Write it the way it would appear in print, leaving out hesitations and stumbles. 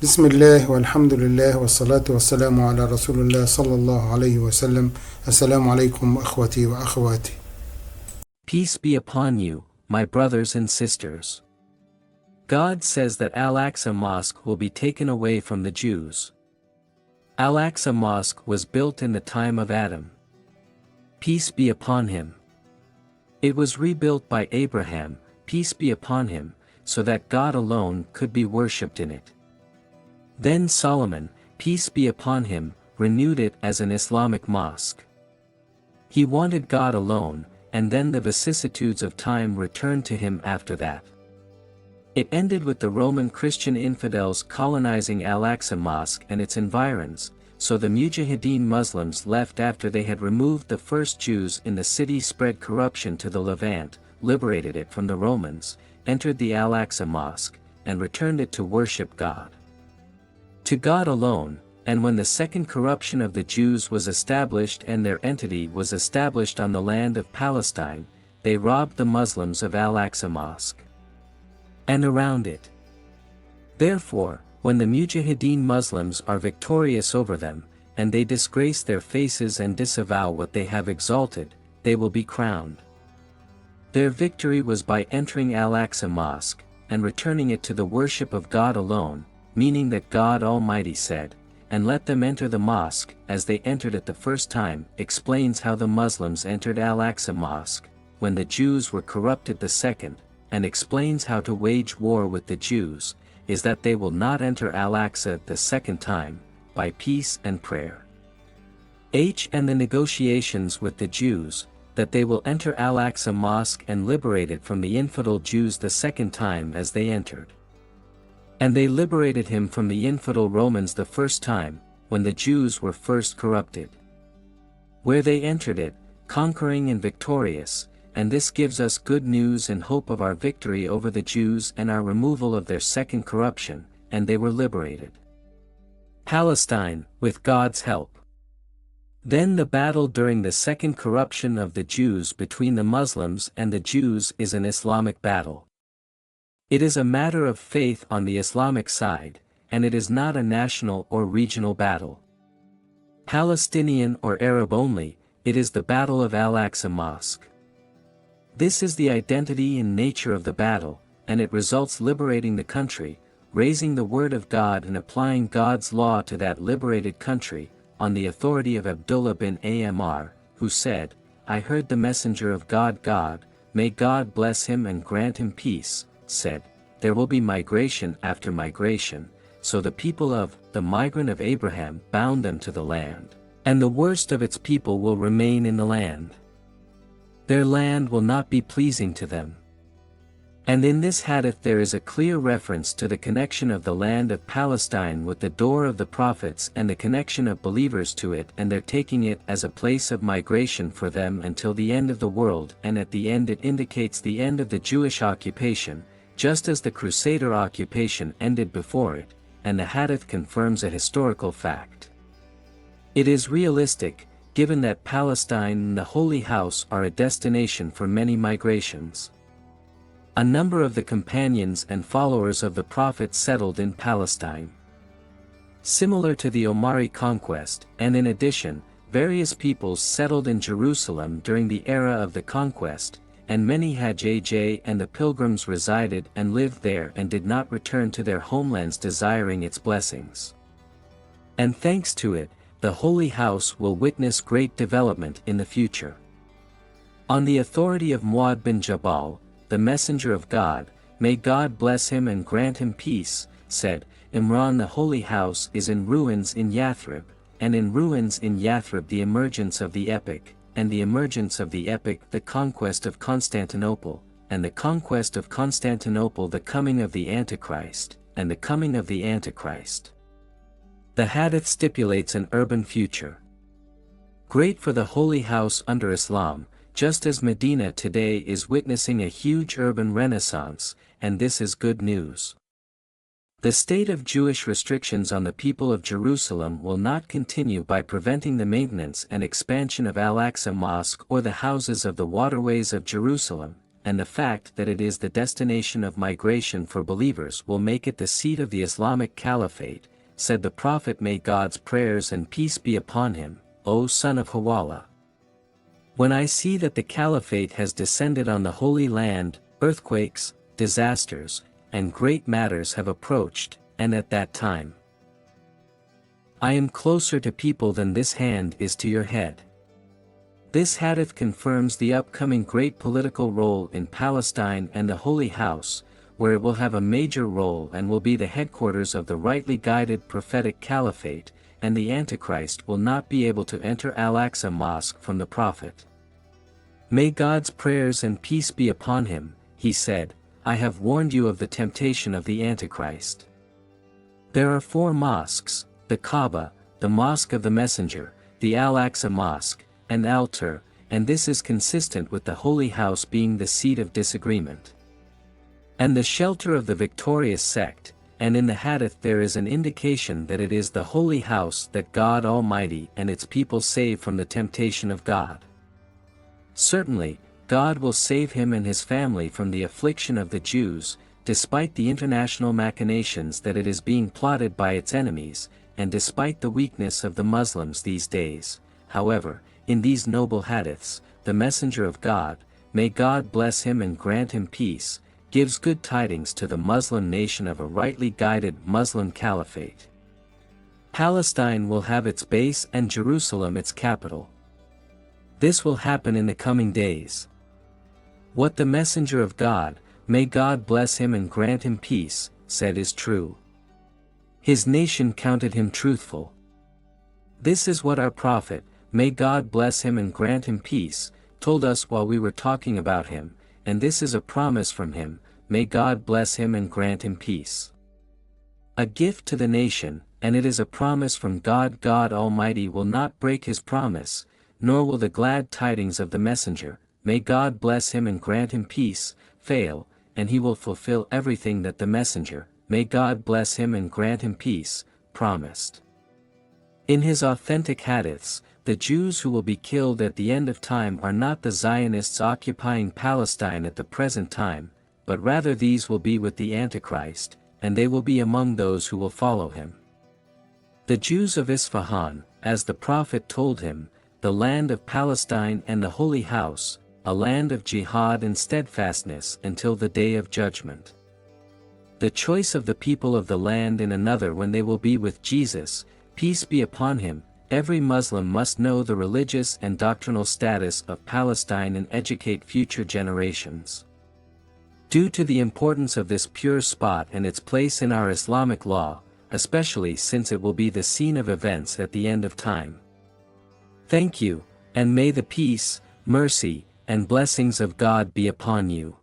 بسم الله والحمد لله والصلاة والسلام على رسول الله صلى الله عليه وسلم. السلام عليكم أخوتي وأخواتي. Peace be upon you, my brothers and sisters. God says that Al-Aqsa Mosque will be taken away from the Jews. Al-Aqsa Mosque was built in the time of Adam. Peace be upon him. It was rebuilt by Abraham, peace be upon him, so that God alone could be worshipped in it. Then Solomon, peace be upon him, renewed it as an Islamic mosque. He wanted God alone, and then the vicissitudes of time returned to him after that. It ended with the Roman Christian infidels colonizing Al-Aqsa Mosque and its environs, so the mujahideen Muslims left after they had removed the first Jews in the city, spread corruption to the Levant, liberated it from the Romans, entered the Al-Aqsa Mosque, and returned it to worship God. To God alone, and when the second corruption of the Jews was established and their entity was established on the land of Palestine, they robbed the Muslims of Al-Aqsa Mosque and around it. Therefore, when the mujahideen Muslims are victorious over them, and they disgrace their faces and disavow what they have exalted, they will be crowned. Their victory was by entering Al-Aqsa Mosque, and returning it to the worship of God alone, meaning that God Almighty said, "And let them enter the mosque as they entered it the first time," explains how the Muslims entered Al-Aqsa Mosque, when the Jews were corrupted the second, and explains how to wage war with the Jews, is that they will not enter Al-Aqsa the second time, by peace and prayer. And the negotiations with the Jews, that they will enter Al-Aqsa Mosque and liberate it from the infidel Jews the second time as they entered. And they liberated him from the infidel Romans the first time, when the Jews were first corrupted. Where they entered it, conquering and victorious, and this gives us good news and hope of our victory over the Jews and our removal of their second corruption, and they were liberated. Palestine, with God's help. Then the battle during the second corruption of the Jews between the Muslims and the Jews is an Islamic battle. It is a matter of faith on the Islamic side, and it is not a national or regional battle. Palestinian or Arab only, it is the battle of Al-Aqsa Mosque. This is the identity and nature of the battle, and it results liberating the country, raising the word of God and applying God's law to that liberated country, on the authority of Abdullah bin Amr, who said, "I heard the messenger of God, may God bless him and grant him peace, said, there will be migration after migration, so the people of the migrant of Abraham bound them to the land, and the worst of its people will remain in the land. Their land will not be pleasing to them." And in this hadith there is a clear reference to the connection of the land of Palestine with the door of the prophets and the connection of believers to it and their taking it as a place of migration for them until the end of the world, and at the end it indicates the end of the Jewish occupation, just as the Crusader occupation ended before it, and the hadith confirms a historical fact. It is realistic, given that Palestine and the Holy House are a destination for many migrations. A number of the companions and followers of the Prophet settled in Palestine, similar to the Omari conquest, and in addition, various peoples settled in Jerusalem during the era of the conquest, and many Hajj and the pilgrims resided and lived there and did not return to their homelands desiring its blessings. And thanks to it, the Holy House will witness great development in the future. On the authority of Mu'adh bin Jabal, the messenger of God, may God bless him and grant him peace, said, "Imran, the Holy House is in ruins in Yathrib, and in ruins in Yathrib the emergence of the epic, and the emergence of the epic the conquest of Constantinople, and the conquest of Constantinople the coming of the Antichrist, and the coming of the Antichrist." The hadith stipulates an urban future, great for the Holy House under Islam, just as Medina today is witnessing a huge urban renaissance, and this is good news. The state of Jewish restrictions on the people of Jerusalem will not continue by preventing the maintenance and expansion of Al-Aqsa Mosque or the houses of the waterways of Jerusalem, and the fact that it is the destination of migration for believers will make it the seat of the Islamic Caliphate, said the Prophet, may God's prayers and peace be upon him, O son of Hawala. When I see that the Caliphate has descended on the Holy Land, earthquakes, disasters, and great matters have approached, and at that time I am closer to people than this hand is to your head. This hadith confirms the upcoming great political role in Palestine and the Holy House, where it will have a major role and will be the headquarters of the rightly guided prophetic caliphate, and the Antichrist will not be able to enter Al-Aqsa Mosque from the Prophet. May God's prayers and peace be upon him, he said, I have warned you of the temptation of the Antichrist. There are 4 mosques, the Kaaba, the Mosque of the Messenger, the Al-Aqsa Mosque, and Al-Tur, and this is consistent with the Holy House being the seat of disagreement and the shelter of the victorious sect, and in the hadith there is an indication that it is the Holy House that God Almighty and its people save from the temptation of God. Certainly, God will save him and his family from the affliction of the Jews, despite the international machinations that it is being plotted by its enemies, and despite the weakness of the Muslims these days. However, in these noble hadiths, the Messenger of God, may God bless him and grant him peace, gives good tidings to the Muslim nation of a rightly guided Muslim caliphate. Palestine will have its base and Jerusalem its capital. This will happen in the coming days. What the Messenger of God, may God bless him and grant him peace, said is true. His nation counted him truthful. This is what our Prophet, may God bless him and grant him peace, told us while we were talking about him, and this is a promise from him, may God bless him and grant him peace. A gift to the nation, and it is a promise from God. God Almighty will not break his promise, nor will the glad tidings of the Messenger, may God bless him and grant him peace, fail, and he will fulfill everything that the Messenger, may God bless him and grant him peace, promised. In his authentic hadiths, the Jews who will be killed at the end of time are not the Zionists occupying Palestine at the present time, but rather these will be with the Antichrist, and they will be among those who will follow him. The Jews of Isfahan, as the Prophet told him, the land of Palestine and the Holy House, a land of jihad and steadfastness until the day of judgment. The choice of the people of the land in another when they will be with Jesus, peace be upon him. Every Muslim must know the religious and doctrinal status of Palestine and educate future generations. Due to the importance of this pure spot and its place in our Islamic law, especially since it will be the scene of events at the end of time. Thank you, and may the peace, mercy, and blessings of God be upon you.